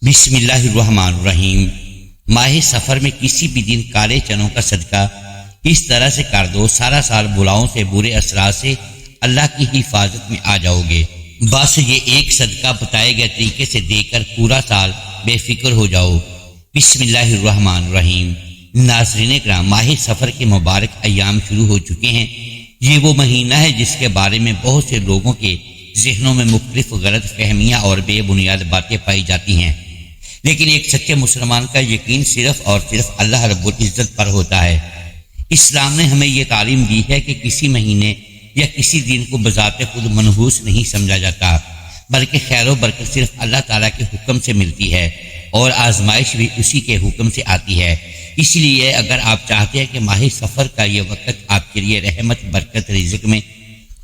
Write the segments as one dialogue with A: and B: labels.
A: بسم اللہ الرحمن الرحیم۔ ماہ سفر میں کسی بھی دن کالے چنوں کا صدقہ اس طرح سے کر دو، سارا سال بلاؤں سے، برے اثرات سے اللہ کی حفاظت میں آ جاؤ گے۔ بس یہ ایک صدقہ بتائے گئے طریقے سے دے کر پورا سال بے فکر ہو جاؤ۔ بسم اللہ الرحمن الرحیم۔ ناظرین کرام، ماہ سفر کے مبارک ایام شروع ہو چکے ہیں۔ یہ وہ مہینہ ہے جس کے بارے میں بہت سے لوگوں کے ذہنوں میں مختلف غلط فہمیاں اور بے بنیاد باتیں پائی جاتی ہیں، لیکن ایک سچے مسلمان کا یقین صرف اور صرف اللہ رب العزت پر ہوتا ہے۔ اسلام نے ہمیں یہ تعلیم دی ہے کہ کسی مہینے یا کسی دن کو بذات خود منحوس نہیں سمجھا جاتا، بلکہ خیر و برکت صرف اللہ تعالیٰ کے حکم سے ملتی ہے اور آزمائش بھی اسی کے حکم سے آتی ہے۔ اس لیے اگر آپ چاہتے ہیں کہ ماہ سفر کا یہ وقت آپ کے لیے رحمت، برکت، رزق میں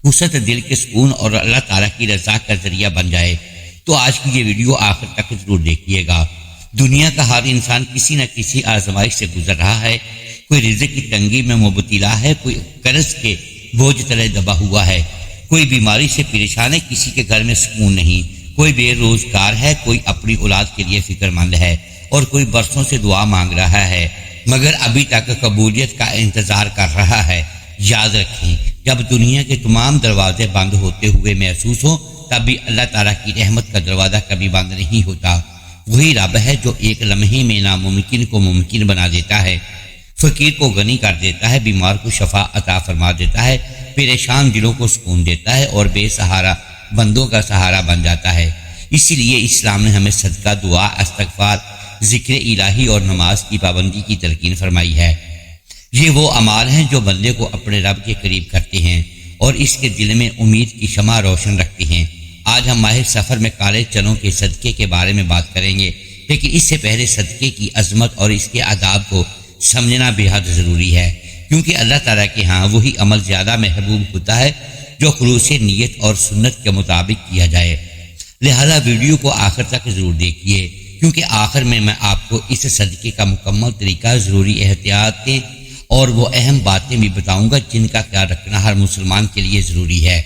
A: وسعت، دل کے سکون اور اللہ تعالیٰ کی رضا کا ذریعہ بن جائے تو آج کی یہ ویڈیو آخر تک ضرور دیکھیے گا۔ دنیا کا ہر انسان کسی نہ کسی آزمائش سے گزر رہا ہے۔ کوئی رزق کی تنگی میں مبتلا ہے، کوئی قرض کے بوجھ تلے دبا ہوا ہے، کوئی بیماری سے پریشان ہے، کسی کے گھر میں سکون نہیں، کوئی بے روزگار ہے، کوئی اپنی اولاد کے لیے فکر مند ہے اور کوئی برسوں سے دعا مانگ رہا ہے مگر ابھی تک قبولیت کا انتظار کر رہا ہے۔ یاد رکھیں، جب دنیا کے تمام دروازے بند ہوتے ہوئے محسوس ہو تب بھی اللہ تعالیٰ کی رحمت کا دروازہ کبھی بند نہیں ہوتا۔ وہی رب ہے جو ایک لمحے میں ناممکن کو ممکن بنا دیتا ہے، فقیر کو غنی کر دیتا ہے، بیمار کو شفا عطا فرما دیتا ہے، پریشان دلوں کو سکون دیتا ہے اور بے سہارا بندوں کا سہارا بن جاتا ہے۔ اسی لیے اسلام نے ہمیں صدقہ، دعا، استغفار، ذکر الہی اور نماز کی پابندی کی تلقین فرمائی ہے۔ یہ وہ اعمال ہیں جو بندے کو اپنے رب کے قریب کرتے ہیں اور اس کے دل میں امید کی شمع روشن رکھتے ہیں۔ آج ہم ماہ سفر میں کالے چنوں کے صدقے کے بارے میں بات کریں گے، لیکن اس سے پہلے صدقے کی عظمت اور اس کے آداب کو سمجھنا بے حد ضروری ہے، کیونکہ اللہ تعالیٰ کے ہاں وہی عمل زیادہ محبوب ہوتا ہے جو خلوص نیت اور سنت کے مطابق کیا جائے۔ لہذا ویڈیو کو آخر تک ضرور دیکھیے، کیونکہ آخر میں آپ کو اس صدقے کا مکمل طریقہ، ضروری احتیاطیں اور وہ اہم باتیں بھی بتاؤں گا جن کا خیال رکھنا ہر مسلمان کے لیے ضروری ہے۔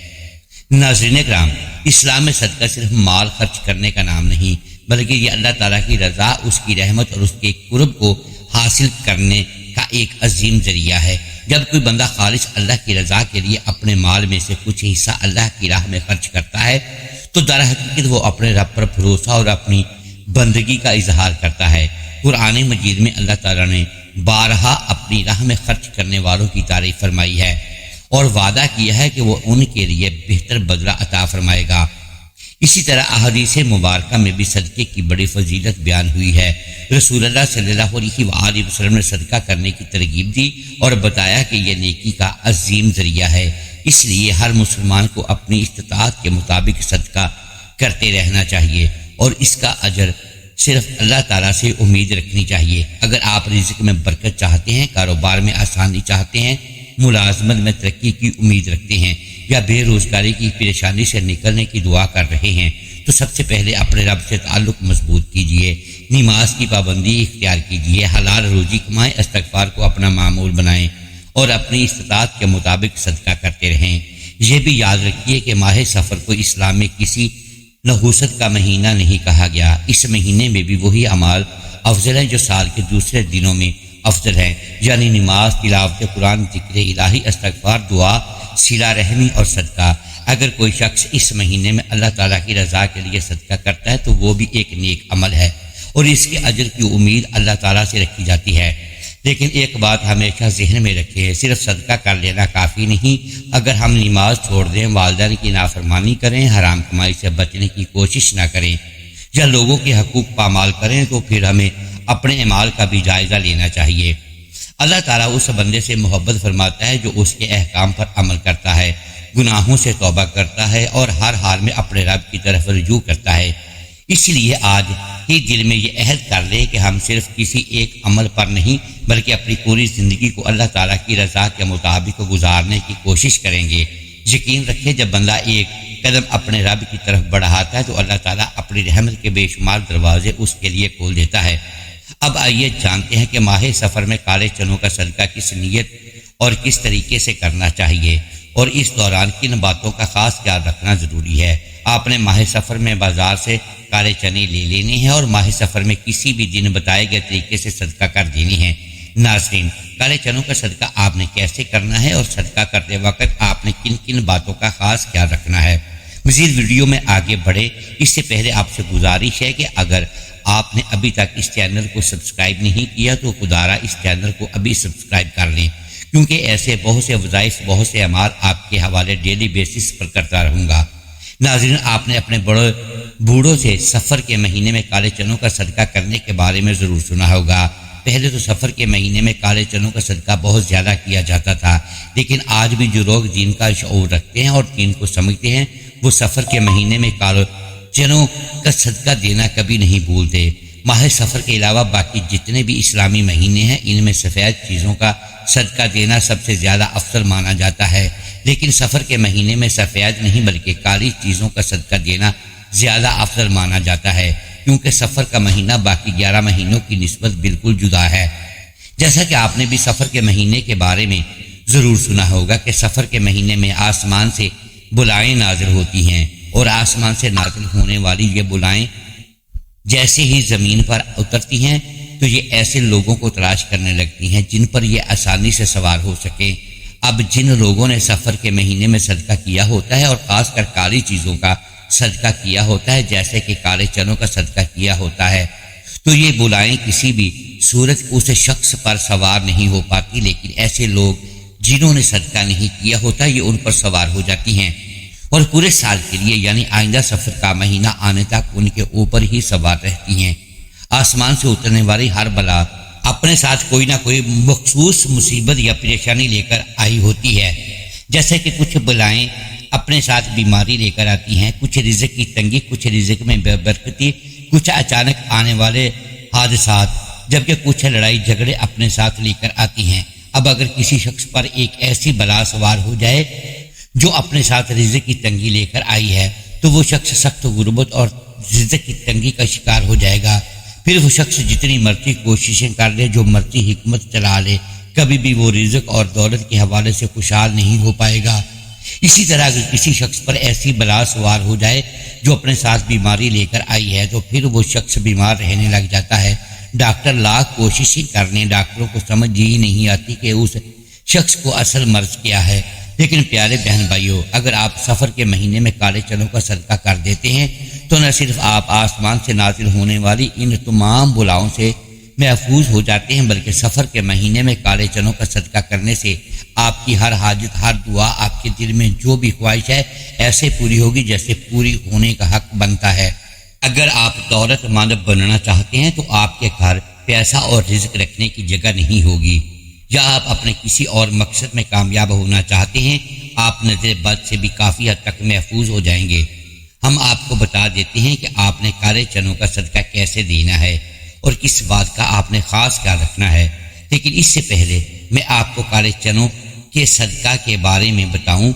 A: ناظرین کرام، اسلام میں صدقہ صرف مال خرچ کرنے کا نام نہیں، بلکہ یہ اللہ تعالیٰ کی رضا، اس کی رحمت اور اس کے قرب کو حاصل کرنے کا ایک عظیم ذریعہ ہے۔ جب کوئی بندہ خالص اللہ کی رضا کے لیے اپنے مال میں سے کچھ حصہ اللہ کی راہ میں خرچ کرتا ہے تو در حقیقت وہ اپنے رب پر بھروسہ اور اپنی بندگی کا اظہار کرتا ہے۔ قرآن مجید میں اللہ تعالیٰ نے بارہا اپنی راہ میں خرچ کرنے والوں کی تعریف فرمائی ہے اور وعدہ کیا ہے کہ وہ ان کے لیے بہتر بدلہ عطا فرمائے گا۔ اسی طرح احادیث مبارکہ میں بھی صدقے کی بڑی فضیلت بیان ہوئی ہے۔ رسول اللہ صلی اللہ علیہ وآلہ وسلم نے صدقہ کرنے کی ترغیب دی اور بتایا کہ یہ نیکی کا عظیم ذریعہ ہے۔ اس لیے ہر مسلمان کو اپنی استطاعت کے مطابق صدقہ کرتے رہنا چاہیے اور اس کا اجر صرف اللہ تعالیٰ سے امید رکھنی چاہیے۔ اگر آپ رزق میں برکت چاہتے ہیں، کاروبار میں آسانی چاہتے ہیں، ملازمت میں ترقی کی امید رکھتے ہیں یا بے روزگاری کی پریشانی سے نکلنے کی دعا کر رہے ہیں تو سب سے پہلے اپنے رب سے تعلق مضبوط کیجیے، نماز کی پابندی اختیار کیجیے، حلال روزی کمائیں، استغفار کو اپنا معمول بنائیں اور اپنی استطاعت کے مطابق صدقہ کرتے رہیں۔ یہ بھی یاد رکھیے کہ ماہ سفر کو اسلام میں کسی نحوست کا مہینہ نہیں کہا گیا۔ اس مہینے میں بھی وہی اعمال افضل ہیں جو سال کے دوسرے دنوں میں افضل ہیں، یعنی نماز، تلاوت قرآن، ذکر الہی، استغفار، دعا، صلہ رحمی اور صدقہ۔ اگر کوئی شخص اس مہینے میں اللہ تعالیٰ کی رضا کے لیے صدقہ کرتا ہے تو وہ بھی ایک نیک عمل ہے اور اس کے اجر کی امید اللہ تعالیٰ سے رکھی جاتی ہے۔ لیکن ایک بات ہمیشہ ذہن میں رکھیں، صرف صدقہ کر لینا کافی نہیں۔ اگر ہم نماز چھوڑ دیں، والدین کی نافرمانی کریں، حرام کمائی سے بچنے کی کوشش نہ کریں یا لوگوں کے حقوق پامال کریں تو پھر ہمیں اپنے اعمال کا بھی جائزہ لینا چاہیے۔ اللہ تعالیٰ اس بندے سے محبت فرماتا ہے جو اس کے احکام پر عمل کرتا ہے، گناہوں سے توبہ کرتا ہے اور ہر حال میں اپنے رب کی طرف رجوع کرتا ہے۔ اس لیے آج ہی دل میں یہ عہد کر لیں کہ ہم صرف کسی ایک عمل پر نہیں بلکہ اپنی پوری زندگی کو اللہ تعالیٰ کی رضا کے مطابق گزارنے کی کوشش کریں گے۔ یقین رکھیں، جب بندہ ایک قدم اپنے رب کی طرف بڑھاتا ہے تو اللہ تعالیٰ اپنی رحمت کے بے شمار دروازے اس کے لیے کھول دیتا ہے۔ اب آئیے جانتے ہیں کہ ماہ سفر میں کالے چنوں کا صدقہ کس نیت اور کس طریقے سے کرنا چاہیے اور اس دوران کن باتوں کا خاص خیال رکھنا ضروری ہے۔ آپ نے ماہ سفر میں بازار سے کالے چنے لے لینے ہیں اور ماہ سفر میں کسی بھی دن بتائے گئے طریقے سے صدقہ کر دینی ہے۔ ناظرین، کالے چنوں کا صدقہ آپ نے کیسے کرنا ہے اور صدقہ کرتے وقت آپ نے کن کن باتوں کا خاص خیال رکھنا ہے؟ مزید ویڈیو میں آگے بڑھے اس سے پہلے آپ سے گزارش ہے کہ اگر آپ نے ابھی تک اس چینل کو سبسکرائب نہیں کیا تو خدارا اس چینل کو ابھی سبسکرائب کر لیں، کیونکہ ایسے بہت سے وظائف، بہت سے اعمال آپ کے حوالے ڈیلی بیسس پر کرتا رہوں گا۔ ناظرین، آپ نے اپنے بڑے بوڑھوں سے سفر کے مہینے میں کالے چنوں کا صدقہ کرنے کے بارے میں ضرور سنا ہوگا۔ پہلے تو سفر کے مہینے میں کالے چنوں کا صدقہ بہت زیادہ کیا جاتا تھا، لیکن آج بھی جو لوگ دین کا شعور رکھتے ہیں اور دین کو سمجھتے ہیں وہ سفر کے مہینے میں کالے چنوں کا صدقہ دینا کبھی نہیں بھولتے۔ ماہ سفر کے علاوہ باقی جتنے بھی اسلامی مہینے ہیں ان میں سفید چیزوں کا صدقہ دینا سب سے زیادہ افضل مانا جاتا ہے، لیکن سفر کے مہینے میں سفید نہیں بلکہ کالی چیزوں کا صدقہ دینا زیادہ افضل مانا جاتا ہے، کیونکہ سفر کا مہینہ باقی 11 مہینوں کی نسبت بالکل جدا ہے۔ جیسا کہ آپ نے بھی سفر کے مہینے کے بارے میں ضرور سنا ہوگا کہ سفر کے مہینے میں آسمان سے بلائیں نازل ہوتی ہیں، اور آسمان سے نازل ہونے والی یہ بلائیں جیسے ہی زمین پر اترتی ہیں تو یہ ایسے لوگوں کو تلاش کرنے لگتی ہیں جن پر یہ آسانی سے سوار ہو سکے۔ اب جن لوگوں نے سفر کے مہینے میں صدقہ کیا ہوتا ہے اور خاص کر کالی چیزوں کا صدقہ کیا ہوتا ہے، جیسے کہ کالے چنوں کا صدقہ کیا ہوتا ہے، تو یہ بلائیں کسی بھی صورت اس شخص پر سوار نہیں ہو پاتی، لیکن ایسے لوگ جنہوں نے صدقہ نہیں کیا ہوتا یہ ان پر سوار ہو جاتی ہیں اور پورے سال کے لیے یعنی آئندہ سفر کا مہینہ آنے تک ان کے اوپر ہی سوار رہتی ہیں۔ آسمان سے اترنے والی ہر بلا اپنے ساتھ کوئی نہ کوئی مخصوص مصیبت یا پریشانی لے کر آئی ہوتی ہے، جیسے کہ کچھ بلائیں اپنے ساتھ بیماری لے کر آتی ہیں، کچھ رزق کی تنگی، کچھ رزق میں بے برکتی، کچھ اچانک آنے والے حادثات، جبکہ کچھ لڑائی جھگڑے اپنے ساتھ لے کر آتی ہیں۔ اب اگر کسی شخص پر ایک ایسی بلا سوار ہو جائے جو اپنے ساتھ رزق کی تنگی لے کر آئی ہے تو وہ شخص سخت غربت اور رزق کی تنگی کا شکار ہو جائے گا۔ پھر وہ شخص جتنی مرضی کوششیں کر لے، جو مرضی حکمت چلا لے، کبھی بھی وہ رزق اور دولت کے حوالے سے خوشحال نہیں ہو پائے گا۔ اسی طرح اگر کسی شخص پر ایسی بلا سوار ہو جائے جو اپنے ساتھ بیماری لے کر آئی ہے تو پھر وہ شخص بیمار رہنے لگ جاتا ہے۔ ڈاکٹر لاکھ کوششیں کرنے، ڈاکٹروں کو سمجھ ہی نہیں آتی کہ اس شخص کو اصل مرض کیا ہے۔ لیکن پیارے بہن بھائیوں، اگر آپ سفر کے مہینے میں کالے چنوں کا صدقہ کر دیتے ہیں تو نہ صرف آپ آسمان سے نازل ہونے والی ان تمام بلاؤں سے محفوظ ہو جاتے ہیں، بلکہ سفر کے مہینے میں کالے چنوں کا صدقہ کرنے سے آپ کی ہر حاجت، ہر دعا، آپ کے دل میں جو بھی خواہش ہے ایسے پوری ہوگی جیسے پوری ہونے کا حق بنتا ہے۔ اگر آپ دولت مند بننا چاہتے ہیں تو آپ کے گھر پیسہ اور رزق رکھنے کی جگہ نہیں ہوگی، یا آپ اپنے کسی اور مقصد میں کامیاب ہونا چاہتے ہیں، آپ نظر بد سے بھی کافی حد تک محفوظ ہو جائیں گے۔ ہم آپ کو بتا دیتے ہیں کہ آپ نے کالے چنوں کا صدقہ کیسے دینا ہے اور کس بات کا آپ نے خاص خیال رکھنا ہے، لیکن اس سے پہلے میں آپ کو کالے چنوں کے صدقہ کے بارے میں بتاؤں۔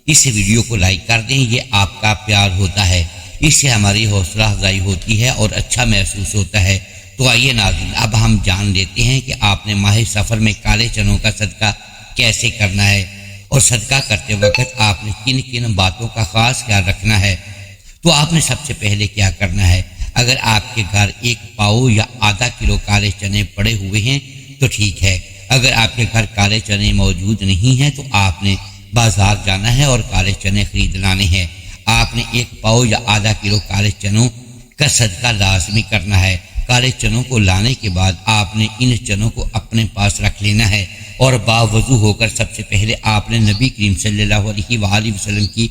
A: اس ویڈیو کو لائک کر دیں، یہ آپ کا پیار ہوتا ہے، اس سے ہماری حوصلہ افزائی ہوتی ہے اور اچھا محسوس ہوتا ہے۔ تو آئیے ناظرین، اب ہم جان لیتے ہیں کہ آپ نے ماہ سفر میں کالے چنوں کا صدقہ کیسے کرنا ہے اور صدقہ کرتے وقت آپ نے کن کن باتوں کا خاص خیال رکھنا ہے۔ تو آپ نے سب سے پہلے کیا کرنا ہے، اگر آپ کے گھر 1 پاؤ یا آدھا کلو کالے چنے پڑے ہوئے ہیں تو ٹھیک ہے، اگر آپ کے گھر کالے چنے موجود نہیں ہیں تو آپ نے بازار جانا ہے اور کالے چنے خرید لانے ہیں۔ آپ نے 1 پاؤ یا آدھا کلو کالے چنوں کا صدقہ لازمی کرنا ہے۔ کالے چنوں کو لانے کے بعد آپ نے ان چنوں کو اپنے پاس رکھ لینا ہے اور باوضو ہو کر سب سے پہلے آپ نے نبی کریم صلی اللہ علیہ وآلہ وسلم کی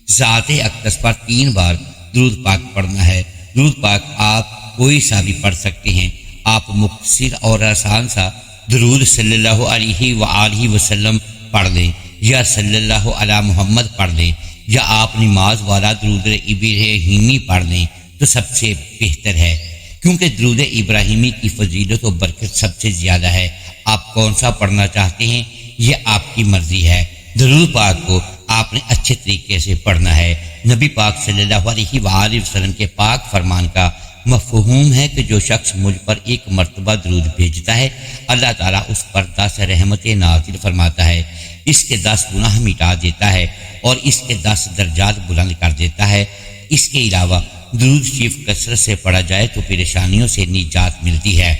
A: ذات اقدس پر 3 بار درود پاک پڑھنا ہے۔ درود پاک آپ کوئی سا بھی پڑھ سکتے ہیں، آپ مختصر اور آسان سا درود صلی اللہ علیہ وآلہ وسلم پڑھ لیں یا صلی اللہ علی محمد پڑھ لیں، یا آپ نماز والا درود ابراہیمی پڑھ لیں تو سب سے بہتر ہے، کیونکہ درود ابراہیمی کی فضیلت و برکت سب سے زیادہ ہے۔ آپ کون سا پڑھنا چاہتے ہیں یہ آپ کی مرضی ہے۔ درود پاک کو آپ نے اچھے طریقے سے پڑھنا ہے۔ نبی پاک صلی اللہ علیہ وآلہ وسلم کے پاک فرمان کا مفہوم ہے کہ جو شخص مجھ پر 1 مرتبہ درود بھیجتا ہے اللہ تعالیٰ اس پر 10 رحمتیں نازل فرماتا ہے، اس کے 10 گناہ مٹا دیتا ہے اور اس کے 10 درجات بلند کر دیتا ہے۔ اس کے علاوہ درود شریف کثرت سے پڑھا جائے تو پریشانیوں سے نجات ملتی ہے۔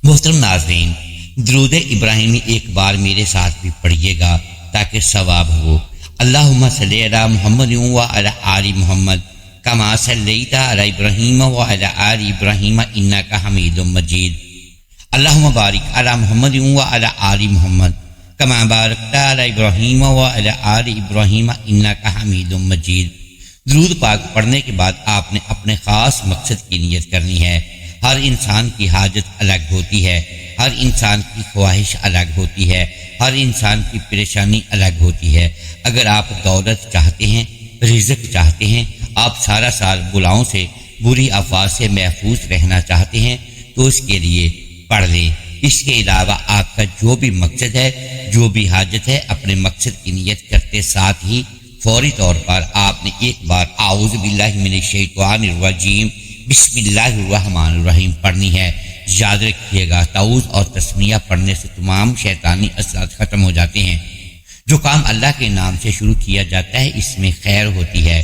A: محترم ناظرین، درود ابراہیمی ایک بار میرے ساتھ بھی پڑھیے گا تاکہ ثواب ہو۔ اللہم صلی علی محمد وعلی آل محمد کما صلیت علی ابراہیم وعلی آل ابراہیم انک حمید مجید۔ اللہم بارک علی محمد وعلی آل محمد کما بارکت علی ابراہیم وعلی آل ابراہیم انک حمید مجید۔ درود پاک پڑھنے کے بعد آپ نے اپنے خاص مقصد کی نیت کرنی ہے۔ ہر انسان کی حاجت الگ ہوتی ہے، ہر انسان کی خواہش الگ ہوتی ہے، ہر انسان کی پریشانی الگ ہوتی ہے۔ اگر آپ دولت چاہتے ہیں، رزق چاہتے ہیں، آپ سارا سال بلاؤں سے، بری افواہ سے محفوظ رہنا چاہتے ہیں تو اس کے لیے پڑھ لیں۔ اس کے علاوہ آپ کا جو بھی مقصد ہے، جو بھی حاجت ہے، اپنے مقصد کی نیت کرتے ساتھ ہی فوری طور پر آپ نے ایک بار اعوذ باللہ من الشیطان الرجیم بسم اللہ الرحمن الرحیم پڑھنی ہے۔ یاد رکھیے گا، تعوذ اور تسمیہ پڑھنے سے تمام شیطانی اثرات ختم ہو جاتے ہیں۔ جو کام اللہ کے نام سے شروع کیا جاتا ہے اس میں خیر ہوتی ہے،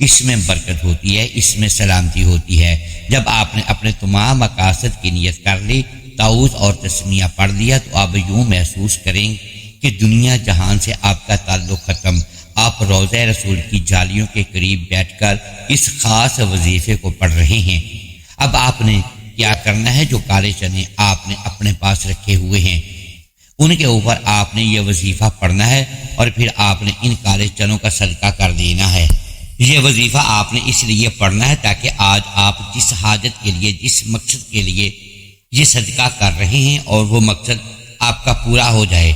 A: اس میں برکت ہوتی ہے، اس میں سلامتی ہوتی ہے۔ جب آپ نے اپنے تمام مقاصد کی نیت کر لی، تعوذ اور تسمیہ پڑھ لیا، تو آپ یوں محسوس کریں کہ دنیا جہان سے آپ کا تعلق ختم۔ آپ روضہ رسول کی جالیوں کے قریب بیٹھ کر اس خاص وظیفے کو پڑھ رہے ہیں۔ اب آپ نے کیا کرنا ہے؟ جو کالے چنے آپ نے اپنے پاس رکھے ہوئے ہیں ان کے اوپر آپ نے یہ وظیفہ پڑھنا ہے، اور پھر آپ نے ان کالے چنوں کا صدقہ کر دینا ہے۔ یہ وظیفہ آپ نے اس لیے پڑھنا ہے تاکہ آج آپ جس حاجت کے لیے، جس مقصد کے لیے یہ صدقہ کر رہے ہیں، اور وہ مقصد آپ کا پورا ہو جائے۔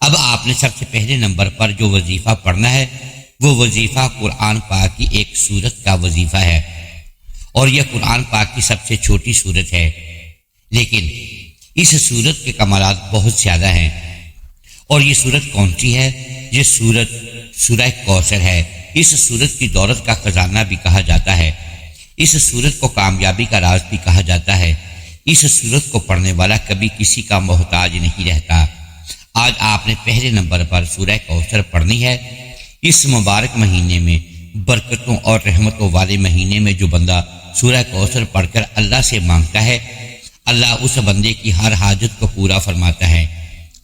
A: اب آپ نے سب سے پہلے نمبر پر جو وظیفہ پڑھنا ہے وہ وظیفہ قرآن پاک کی ایک سورت کا وظیفہ ہے، اور یہ قرآن پاک کی سب سے چھوٹی سورت ہے، لیکن اس سورت کے کمالات بہت زیادہ ہیں۔ اور یہ سورت کون سی ہے؟ یہ سورت سورہ کوثر ہے۔ اس سورت کی دولت کا خزانہ بھی کہا جاتا ہے، اس سورت کو کامیابی کا راز بھی کہا جاتا ہے۔ اس سورت کو پڑھنے والا کبھی کسی کا محتاج نہیں رہتا۔ آج آپ نے پہلے نمبر پر سورہ کوثر پڑھنی ہے۔ اس مبارک مہینے میں، برکتوں اور رحمتوں والے مہینے میں جو بندہ سورہ کوثر پڑھ کر اللہ سے مانگتا ہے، اللہ اس بندے کی ہر حاجت کو پورا فرماتا ہے۔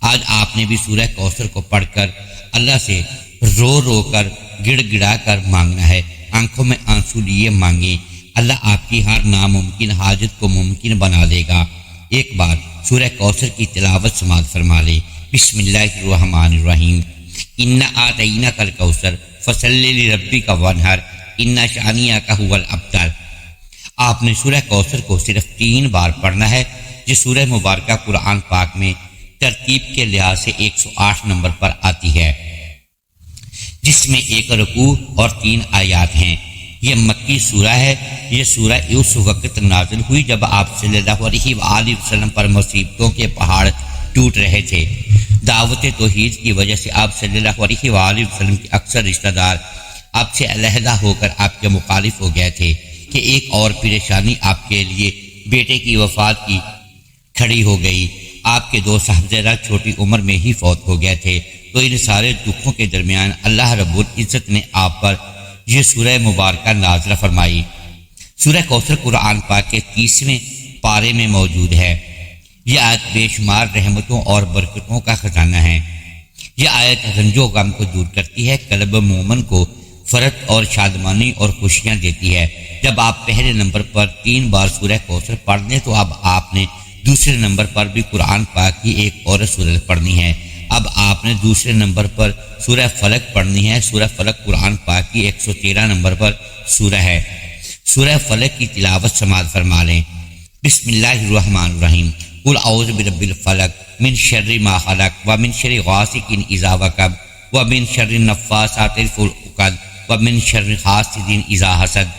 A: آج آپ نے بھی سورہ کوثر کو پڑھ کر اللہ سے رو رو کر، گڑ گڑا کر مانگنا ہے۔ آنکھوں میں آنسو لیے مانگیں، اللہ آپ کی ہر ناممکن حاجت کو ممکن بنا دے گا۔ ایک بار سورہ کوثر کی تلاوت سماعت فرما لیں۔ بسم اللہ الرحمن الرحیم۔ انا اعطیناک الکوثر فصلی لربک وانحر ان شانئک ھو الابتر۔ آپ نے سورہ کوثر کو صرف 3 بار پڑھنا ہے۔ یہ سورہ مبارکہ قرآن پاک میں ترتیب کے لحاظ سے 108 نمبر پر آتی ہے، جس میں 1 رکوع اور 3 آیات ہیں۔ یہ مکی سورہ ہے۔ یہ سورہ اس وقت نازل ہوئی جب آپ صلی اللہ علیہ وآلہ وسلم پر مصیبتوں کے پہاڑ ٹوٹ رہے تھے۔ دعوت توحید کی وجہ سے آپ صلی اللہ علیہ وآلہ وسلم کے اکثر رشتہ دار آپ سے علیحدہ ہو کر آپ کے مخالف ہو گئے تھے کہ ایک اور پریشانی آپ کے لیے بیٹے کی وفات کی کھڑی ہو گئی۔ آپ کے 2 صاحبزادہ چھوٹی عمر میں ہی فوت ہو گئے تھے۔ تو ان سارے دکھوں کے درمیان اللہ رب العزت نے آپ پر یہ سورہ مبارکہ نازلہ فرمائی۔ سورہ کوثر قرآن پاک کے 30ویں پارے میں موجود ہے۔ یہ آیت بے شمار رحمتوں اور برکتوں کا خزانہ ہے۔ یہ آیت رنج و غم کو دور کرتی ہے، قلب مومن کو فرحت اور شادمانی اور خوشیاں دیتی ہے۔ جب آپ پہلے نمبر پر 3 بار سورہ کوثر پڑھ لیں تو اب آپ نے دوسرے نمبر پر بھی قرآن پاک کی ایک اور سورت پڑھنی ہے۔ اب آپ نے دوسرے نمبر پر سورہ فلق پڑھنی ہے۔ سورہ فلق قرآن پاک کی 113 نمبر پر سورہ ہے۔ سورہ فلق کی تلاوت سماعت فرما لیں۔ بسم اللہ الرحمن الرحیم۔ قل اعوذ برب الفلق من شر ما خلق ومن شر غاسق اذا وقب ومن شر النفاثات في العقد ومن شر حاسد اذا حسد۔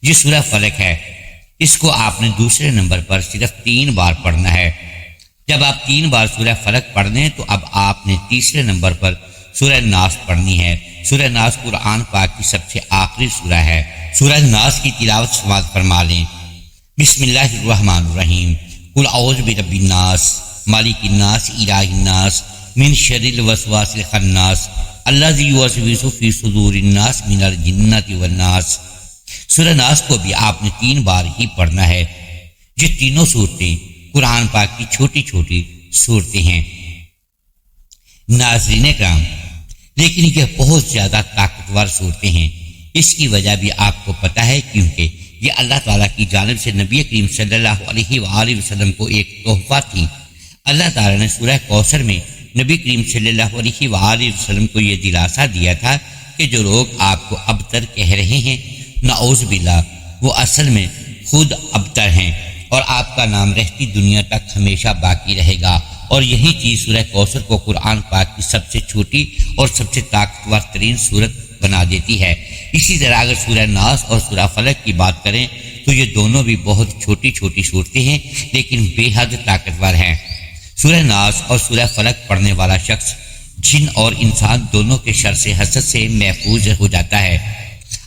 A: یہ سورہ فلق ہے۔ اس کو آپ نے دوسرے نمبر پر صرف 3 بار پڑھنا ہے۔ جب آپ 3 بار سورہ فلق پڑھ لیں تو اب آپ نے تیسرے نمبر پر سورہ ناس پڑھنی ہے۔ سورہ ناس قرآن پاک کی سب سے آخری سورہ ہے۔ سورہ ناس کی تلاوت سماعت فرما لیں۔ بسم اللہ الرحمن الرحیم۔ قل اعوذ برب الناس مالک الناس الہ الناس من شر الوسواس الخناس الذی یوسوس فی صدور الناس من الجنۃ والناس۔ سورہ ناس کو بھی آپ نے 3 بار ہی پڑھنا ہے۔ یہ تینوں صورتیں قرآن پاک کی چھوٹی چھوٹی صورتیں ہیں۔ ناظرین کرام، لیکن یہ بہت زیادہ طاقتور صورتیں ہیں۔ اس کی وجہ بھی آپ کو پتہ ہے، کیونکہ یہ اللہ تعالیٰ کی جانب سے نبی کریم صلی اللہ علیہ وآلہ وسلم کو ایک تحفہ تھی۔ اللہ تعالیٰ نے سورہ کوثر میں نبی کریم صلی اللہ علیہ وآلہ وسلم کو یہ دلاسا دیا تھا کہ جو لوگ آپ کو ابتر کہہ رہے ہیں، نعوذ باللہ، وہ اصل میں خود ابتر ہیں، اور آپ کا نام رہتی دنیا تک ہمیشہ باقی رہے گا۔ اور یہی چیز سورہ کوثر کو قرآن پاک کی سب سے چھوٹی اور سب سے طاقتور ترین صورت بنا دیتی ہے۔ اسی طرح اگر سورہ ناس اور سورہ فلق کی بات کریں تو یہ دونوں بھی بہت چھوٹی چھوٹی صورتیں ہیں، لیکن بے حد طاقتور ہیں۔ سورہ ناس اور سورہ فلق پڑھنے والا شخص جن اور انسان دونوں کے شر سے حسد سے محفوظ ہو جاتا ہے۔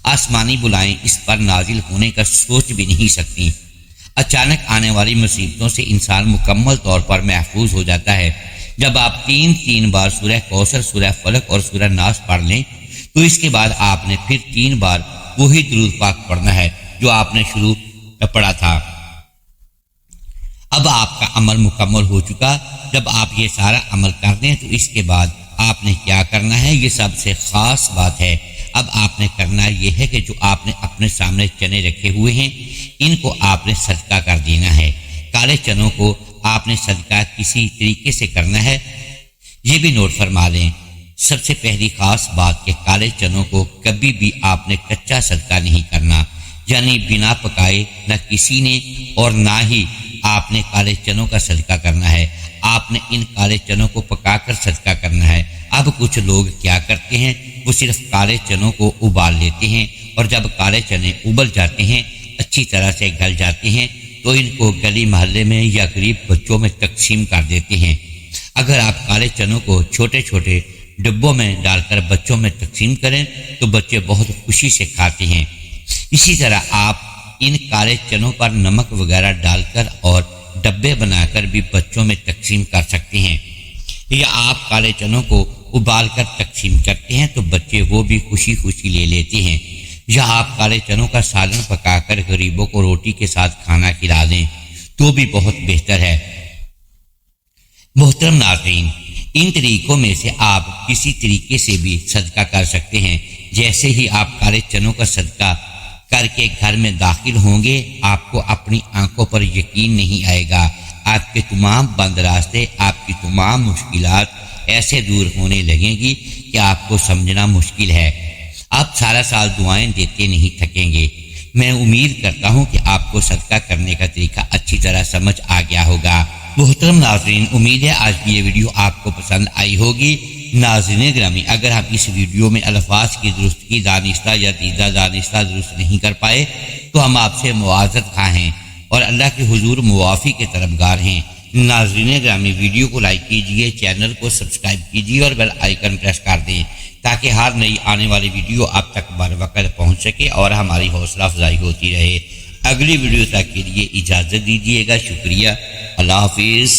A: آسمانی بلائیں اس پر نازل ہونے کا سوچ بھی نہیں سکتی۔ اچانک آنے والی مصیبتوں سے انسان مکمل طور پر محفوظ ہو جاتا ہے۔ جب آپ 3 بار سورہ کوثر، سورہ فلق اور سورہ ناس پڑھ لیں تو اس کے بعد آپ نے پھر 3 بار وہی درود پاک پڑھنا ہے جو آپ نے شروع پڑھا تھا۔ اب آپ کا عمل مکمل ہو چکا۔ جب آپ یہ سارا عمل کر دیں تو اس کے بعد آپ نے کیا کرنا ہے، یہ سب سے خاص بات ہے۔ اب آپ نے کرنا یہ ہے کہ جو آپ نے اپنے سامنے چنے رکھے ہوئے ہیں، ان کو آپ نے صدقہ کر دینا ہے۔ کالے چنوں کو آپ نے صدقہ کسی طریقے سے کرنا ہے، یہ بھی نوٹ فرما لیں۔ سب سے پہلی خاص بات کہ کالے چنوں کو کبھی بھی آپ نے کچا صدقہ نہیں کرنا، یعنی بنا پکائے نہ کسی نے، اور نہ ہی آپ نے کالے چنوں کا صدقہ کرنا ہے۔ آپ نے ان کالے چنوں کو پکا کر صدقہ کرنا ہے۔ اب کچھ لوگ کیا کرتے ہیں، وہ صرف کالے چنوں کو ابال لیتے ہیں، اور جب کالے چنے ابل جاتے ہیں، اچھی طرح سے گل جاتے ہیں، تو ان کو گلی محلے میں یا غریب بچوں میں تقسیم کر دیتے ہیں۔ اگر آپ کالے چنوں کو چھوٹے چھوٹے ڈبوں میں ڈال کر بچوں میں تقسیم کریں تو بچے بہت خوشی سے کھاتے ہیں۔ اسی طرح آپ ان کالے چنوں پر نمک وغیرہ ڈال کر اور ڈبے بنا کر بھی بچوں میں تقسیم کر سکتے ہیں، یا آپ کالے چنوں کو ابال کر تقسیم کرتے ہیں تو بچے وہ بھی خوشی خوشی لے لیتے ہیں، یا آپ کالے چنوں کا سالن پکا کر غریبوں کو روٹی کے ساتھ کھانا کھلا دیں تو بھی بہت بہتر ہے۔ محترم ناظرین، ان طریقوں میں سے آپ کسی طریقے سے بھی صدقہ کر سکتے ہیں۔ جیسے ہی آپ کالے چنوں کا صدقہ کر کے گھر میں داخل ہوں گے، آپ کو اپنی آنکھوں پر یقین نہیں آئے گا۔ آپ کے تمام بند راستے، آپ کی تمام مشکلات ایسے دور ہونے لگیں گی کہ آپ کو سمجھنا مشکل ہے۔ آپ سارا سال دعائیں دیتے نہیں تھکیں گے۔ میں امید کرتا ہوں کہ آپ کو صدقہ کرنے کا طریقہ اچھی طرح سمجھ آ گیا ہوگا۔ محترم ناظرین، امید ہے آج کی یہ ویڈیو آپ کو پسند آئی ہوگی۔ ناظرین گرامی، اگر ہم اس ویڈیو میں الفاظ کی درستگی دانستہ یا دیدہ دانستہ درست نہیں کر پائے تو ہم آپ سے معذرت خواہ ہیں اور اللہ کے حضور معافی کے طلبگار ہیں۔ ناظرین گرامی، ویڈیو کو لائک کیجئے، چینل کو سبسکرائب کیجئے اور بیل آئیکن پریس کر دیں تاکہ ہر نئی آنے والی ویڈیو آپ تک بر وقت پہنچ سکے اور ہماری حوصلہ افزائی ہوتی رہے۔ اگلی ویڈیو تک کے لیے اجازت دیجیے گا۔ شکریہ، اللہ حافظ۔